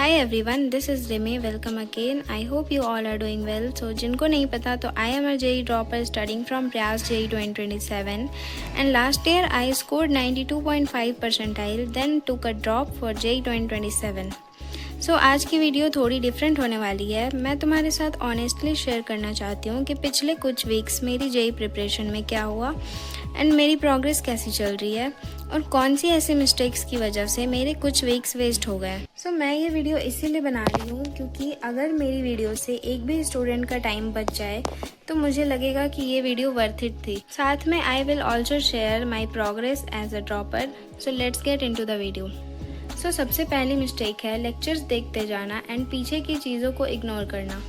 Hi everyone, this is Remy. Welcome again. I hope you all are doing well. So जिनको नहीं पता तो I am a JEE dropper studying from Prayas JEE 2027 and last year I scored 92.5 percentile then took a drop for JEE 2027. सो आज की video थोड़ी different होने वाली है। मैं तुम्हारे साथ ऑनेस्टली शेयर करना चाहती हूँ कि पिछले कुछ वीक्स मेरी जेई प्रिपरेशन में क्या हुआ एंड मेरी प्रोग्रेस कैसी चल रही है और कौन सी ऐसी मिस्टेक्स की वजह से मेरे कुछ वीक्स वेस्ट हो गए। सो मैं ये वीडियो इसीलिए बना रही हूँ क्योंकि अगर मेरी वीडियो से एक भी स्टूडेंट का टाइम बच जाए तो मुझे लगेगा कि ये वीडियो वर्थ इट थी। साथ में I will also share my progress as a dropper. So let's get into the video. सबसे पहली मिस्टेक है लेक्चर्स देखते जाना एंड पीछे की चीज़ों को इग्नोर करना।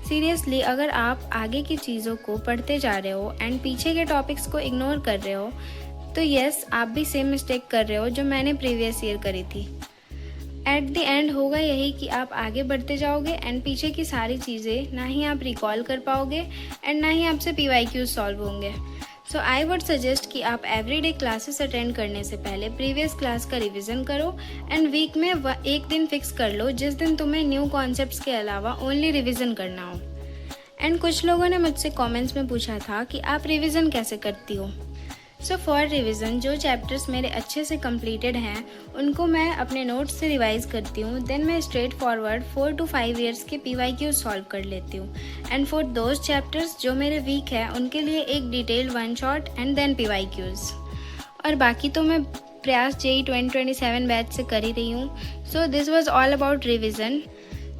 सीरियसली अगर आप आगे की चीज़ों को पढ़ते जा रहे हो एंड पीछे के टॉपिक्स को इग्नोर कर रहे हो तो यस आप भी सेम मिस्टेक कर रहे हो जो मैंने प्रीवियस ईयर करी थी। एट द एंड होगा यही कि आप आगे बढ़ते जाओगे एंड पीछे की सारी चीज़ें ना ही आप रिकॉल कर पाओगे एंड ना ही आपसे PYQs सॉल्व होंगे। सो आई वुड सजेस्ट कि आप एवरीडे क्लासेस अटेंड करने से पहले प्रीवियस क्लास का रिवीजन करो एंड वीक में एक दिन फिक्स कर लो जिस दिन तुम्हें न्यू कॉन्सेप्ट्स के अलावा ओनली रिवीजन करना हो। एंड कुछ लोगों ने मुझसे कमेंट्स में पूछा था कि आप रिवीजन कैसे करती हो। सो फॉर रिवीजन जो चैप्टर्स मेरे अच्छे से कंप्लीटेड हैं उनको मैं अपने नोट्स से रिवाइज करती हूँ। देन मैं स्ट्रेट फॉरवर्ड 4 to 5 ईयर्स के PYQ सॉल्व कर लेती हूँ एंड फॉर दोज चैप्टर्स जो मेरे वीक है उनके लिए एक detailed one shot and then PYQs। और बाकी तो मैं प्रयास JEE 2027 बैच से कर ही रही हूँ। So this was all about revision.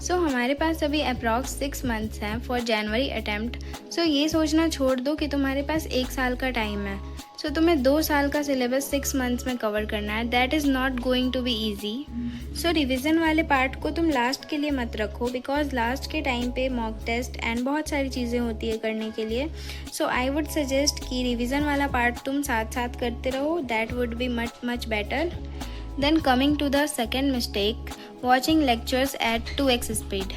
So हमारे पास अभी अप्रॉक्स 6 मंथ्स हैं फॉर जनवरी अटैम्प्ट। सो ये सोचना छोड़ दो कि तुम्हारे पास 1 साल का टाइम है। सो तुम्हें 2 साल का सिलेबस 6 मंथ्स में कवर करना है। That is not going to be easy. So revision वाले पार्ट को तुम लास्ट के लिए मत रखो बिकॉज लास्ट के टाइम पे मॉक टेस्ट एंड बहुत सारी चीज़ें होती है करने के लिए। सो आई वुड सजेस्ट कि रिविज़न वाला पार्ट तुम साथ साथ करते रहो। That would be much better. Then coming to the second mistake, watching lectures at 2x स्पीड।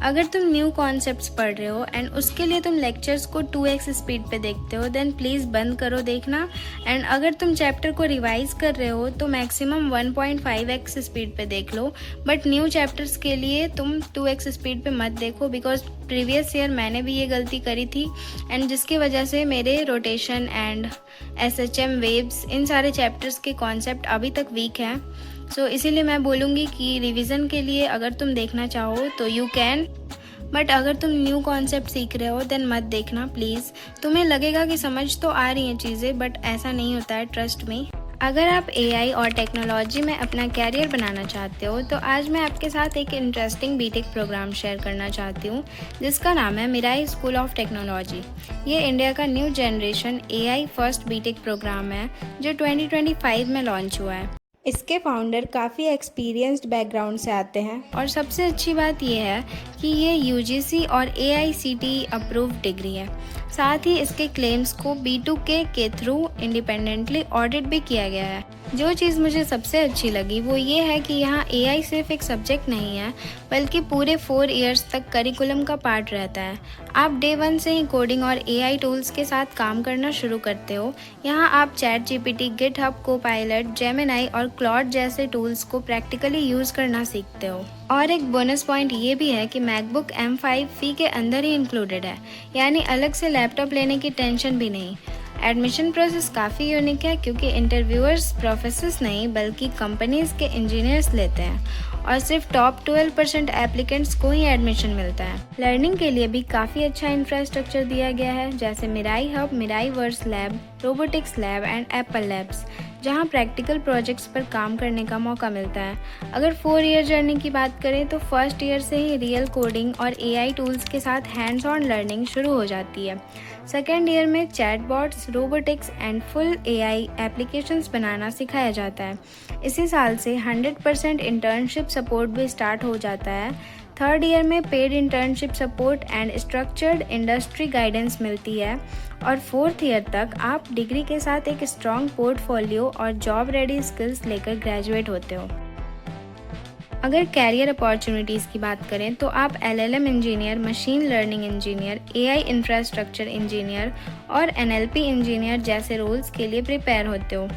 अगर तुम न्यू कॉन्सेप्ट्स पढ़ रहे हो एंड उसके लिए तुम लेक्चर्स को 2x स्पीड पे देखते हो देन प्लीज़ बंद करो देखना। एंड अगर तुम चैप्टर को रिवाइज कर रहे हो तो मैक्सिमम 1.5x स्पीड पे देख लो। बट न्यू चैप्टर्स के लिए तुम 2x स्पीड पे मत देखो बिकॉज प्रीवियस ईयर मैंने भी ये गलती करी थी एंड जिसकी वजह से मेरे rotation and SHM waves in सारे चैप्टर्स के कॉन्सेप्ट अभी तक वीक हैं। सो इसीलिए मैं बोलूँगी कि रिवीजन के लिए अगर तुम देखना चाहो तो यू कैन, बट अगर तुम न्यू कॉन्सेप्ट सीख रहे हो देन मत देखना प्लीज़। तुम्हें लगेगा कि समझ तो आ रही हैं चीज़ें बट ऐसा नहीं होता है, ट्रस्ट मी। अगर आप AI और टेक्नोलॉजी में अपना कैरियर बनाना चाहते हो तो आज मैं आपके साथ एक इंटरेस्टिंग बीटेक प्रोग्राम शेयर करना चाहती हूँ जिसका नाम है मिराई स्कूल ऑफ टेक्नोलॉजी। ये इंडिया का new generation AI first BTech programme है जो 2025 में लॉन्च हुआ है। इसके फाउंडर काफ़ी एक्सपीरियंस्ड बैकग्राउंड से आते हैं और सबसे अच्छी बात यह है कि ये UGC और AICTE अप्रूव्ड डिग्री है। साथ ही इसके क्लेम्स को B2K के थ्रू इंडिपेंडेंटली ऑडिट भी किया गया है। जो चीज़ मुझे सबसे अच्छी लगी वो ये है कि यहाँ AI सिर्फ एक सब्जेक्ट नहीं है बल्कि पूरे 4 इयर्स तक करिकुलम का पार्ट रहता है। आप डे 1 से ही कोडिंग और AI टूल्स के साथ काम करना शुरू करते हो। यहाँ आप ChatGPT, GitHub, Copilot, Gemini और Claude जैसे टूल्स को प्रैक्टिकली यूज़ करना सीखते हो। और एक बोनस पॉइंट ये भी है कि मैकबुक M5 फी के अंदर ही इंक्लूडेड है, यानी अलग से लैपटॉप लेने की टेंशन भी नहीं। एडमिशन प्रोसेस काफ़ी यूनिक है क्योंकि इंटरव्यूअर्स प्रोफेसर्स नहीं बल्कि कंपनीज के इंजीनियर्स लेते हैं और सिर्फ टॉप 12% एप्लीकेंट्स को ही एडमिशन मिलता है। लर्निंग के लिए भी काफ़ी अच्छा इंफ्रास्ट्रक्चर दिया गया है जैसे Mirai hub, Mirai verse lab, robotics lab and Apple labs जहां प्रैक्टिकल प्रोजेक्ट्स पर काम करने का मौका मिलता है। अगर 4 ईयर जर्नी की बात करें तो फर्स्ट ईयर से ही रियल कोडिंग और AI टूल्स के साथ हैंड्स ऑन लर्निंग शुरू हो जाती है। सेकेंड ईयर में chatbots, robotics and full AI applications बनाना सिखाया जाता है। इसी साल से 100% इंटर्नशिप सपोर्ट भी स्टार्ट हो जाता है। थर्ड ईयर में paid internship support and structured industry guidance मिलती है और फोर्थ ईयर तक आप डिग्री के साथ एक स्ट्रॉन्ग पोर्टफोलियो और जॉब रेडी स्किल्स लेकर ग्रेजुएट होते हो। अगर कैरियर अपॉर्चुनिटीज़ की बात करें तो आप LLM engineer, machine learning engineer, AI infrastructure engineer और NLP इंजीनियर जैसे रोल्स के लिए प्रिपेयर होते हो।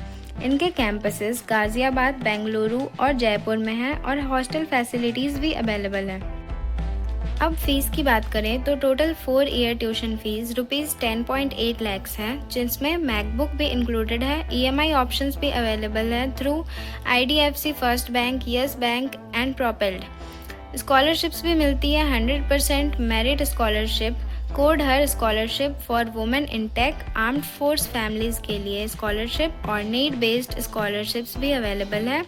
इनके कैंपसेस गाज़ियाबाद, बेंगलुरु और जयपुर में हैं और हॉस्टल फैसिलिटीज़ भी अवेलेबल हैं। अब फीस की बात करें तो total 4 year tuition fees ₹10.8 lakhs है, जिसमें मैकबुक भी इंक्लूडेड है। EMI ऑप्शंस भी अवेलेबल है through IDFC first bank, yes bank and Propelld. Scholarships भी मिलती है 100% merit scholarship, code her scholarship for women in tech, armed force families के लिए स्कॉलरशिप और नीड बेस्ड स्कॉलरशिप्स भी अवेलेबल है।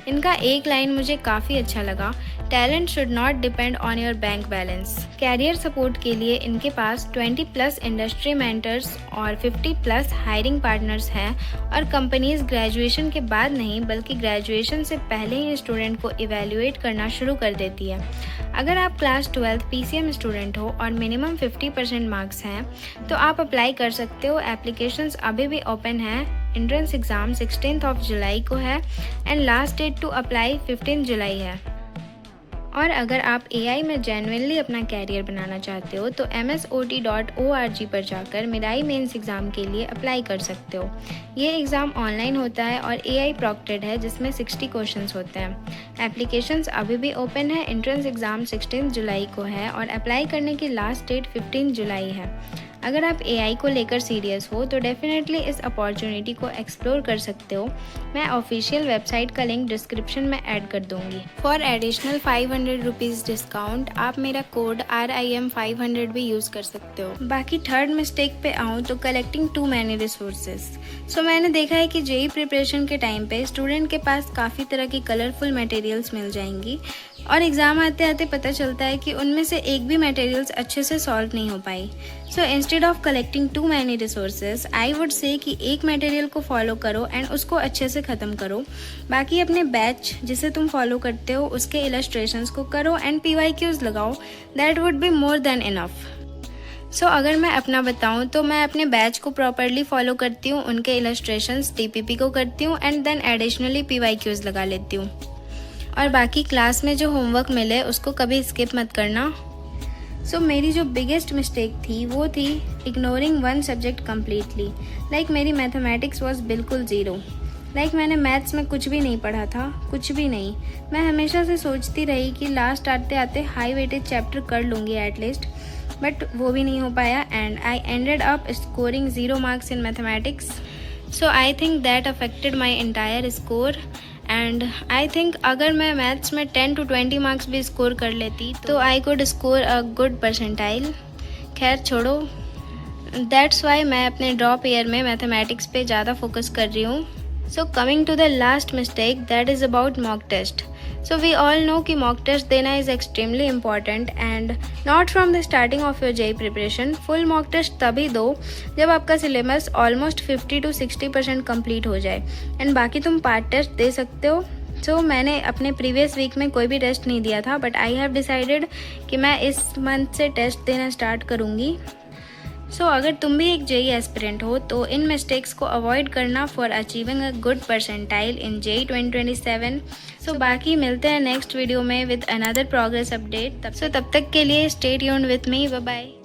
इनका एक लाइन मुझे काफ़ी अच्छा लगा, talent should not depend on your bank balance. Career support के लिए इनके पास 20+ इंडस्ट्री मेंटर्स और 50+ हायरिंग पार्टनर्स हैं और कंपनीज ग्रेजुएशन के बाद नहीं बल्कि ग्रेजुएशन से पहले ही स्टूडेंट को इवेल्युएट करना शुरू कर देती है। अगर आप क्लास 12 PCM स्टूडेंट हो और मिनिमम 50% मार्क्स हैं तो आप अप्लाई कर सकते हो। एप्लीकेशंस अभी भी ओपन है। एंट्रेंस एग्ज़ाम 16 जुलाई को है and last date to apply 15 जुलाई है। और अगर आप AI में जेन्युइनली अपना कैरियर बनाना चाहते हो तो msot.org पर जाकर मिराई मेंस एग्ज़ाम के लिए अप्लाई कर सकते हो। ये एग्ज़ाम ऑनलाइन होता है और AI प्रोक्टेड है, जिसमें 60 क्वेश्चंस होते हैं। एप्लीकेशंस अभी भी ओपन है। एंट्रेंस एग्ज़ाम 16 जुलाई को है और अप्लाई करने की लास्ट डेट 15 जुलाई है। अगर आप AI को लेकर सीरियस हो तो डेफिनेटली इस अपॉर्चुनिटी को एक्सप्लोर कर सकते हो। मैं ऑफिशियल वेबसाइट का लिंक डिस्क्रिप्शन में ऐड कर दूंगी। फॉर एडिशनल 500 रुपीज़ डिस्काउंट आप मेरा कोड RIM500 भी यूज़ कर सकते हो। बाकी थर्ड मिस्टेक पे आऊँ तो कलेक्टिंग टू मैनी रिसोर्सेज। सो मैंने देखा है कि JEE प्रिपरेशन के टाइम पे स्टूडेंट के पास काफ़ी तरह की कलरफुल मटेरियल्स मिल जाएंगी और एग्ज़ाम आते आते पता चलता है कि उनमें से एक भी मटेरियल्स अच्छे से सॉल्व नहीं हो पाई। So instead of collecting too many resources I would say कि एक मटेरियल को फॉलो करो एंड उसको अच्छे से ख़त्म करो। बाकी अपने बैच जिसे तुम फॉलो करते हो उसके इलस्ट्रेशंस को करो एंड PYQs लगाओ। That would be more than enough. So अगर मैं अपना बताऊं तो मैं अपने बैच को प्रॉपरली फॉलो करती हूँ, उनके इलस्ट्रेशंस DPP को करती हूँ एंड देन एडिशनली PYQs लगा लेती हूँ। और बाकी क्लास में जो होमवर्क मिले उसको कभी स्किप मत करना। सो मेरी जो बिगेस्ट मिस्टेक थी वो थी ignoring one subject completely. Like मेरी मैथमेटिक्स वॉज बिल्कुल ज़ीरो। लाइक मैंने मैथ्स में कुछ भी नहीं पढ़ा था, कुछ भी नहीं। मैं हमेशा से सोचती रही कि लास्ट आते आते हाई वेटेज चैप्टर कर लूँगी एटलीस्ट, बट वो भी नहीं हो पाया and I ended up scoring 0 marks in mathematics. So I think that affected my entire score and I think अगर मैं मैथ्स में 10 to 20 मार्क्स भी स्कोर कर लेती तो I could score a good percentile. खैर छोड़ो, दैट्स वाई मैं अपने ड्रॉप ईयर में मैथमेटिक्स पे ज़्यादा फोकस कर रही हूँ। So coming to the last mistake that is about mock test. So we all know कि मॉक टेस्ट देना is extremely important and not from the starting of your JEE preparation. Full mock test तभी दो जब आपका syllabus almost 50 to 60% complete हो जाए and बाकी तुम पार्ट टेस्ट दे सकते हो। सो मैंने अपने प्रीवियस वीक में कोई भी टेस्ट नहीं दिया था, बट आई हैव डिसाइडेड कि मैं इस मंथ से टेस्ट देना स्टार्ट करूँगी। सो अगर तुम भी एक JEE एस्पिरेंट हो तो इन मिस्टेक्स को अवॉइड करना for achieving a good percentile in JEE 2027। सो बाकी मिलते हैं नेक्स्ट वीडियो में विद अनदर प्रोग्रेस अपडेट। तब तक के लिए stay tuned with me. Bye bye.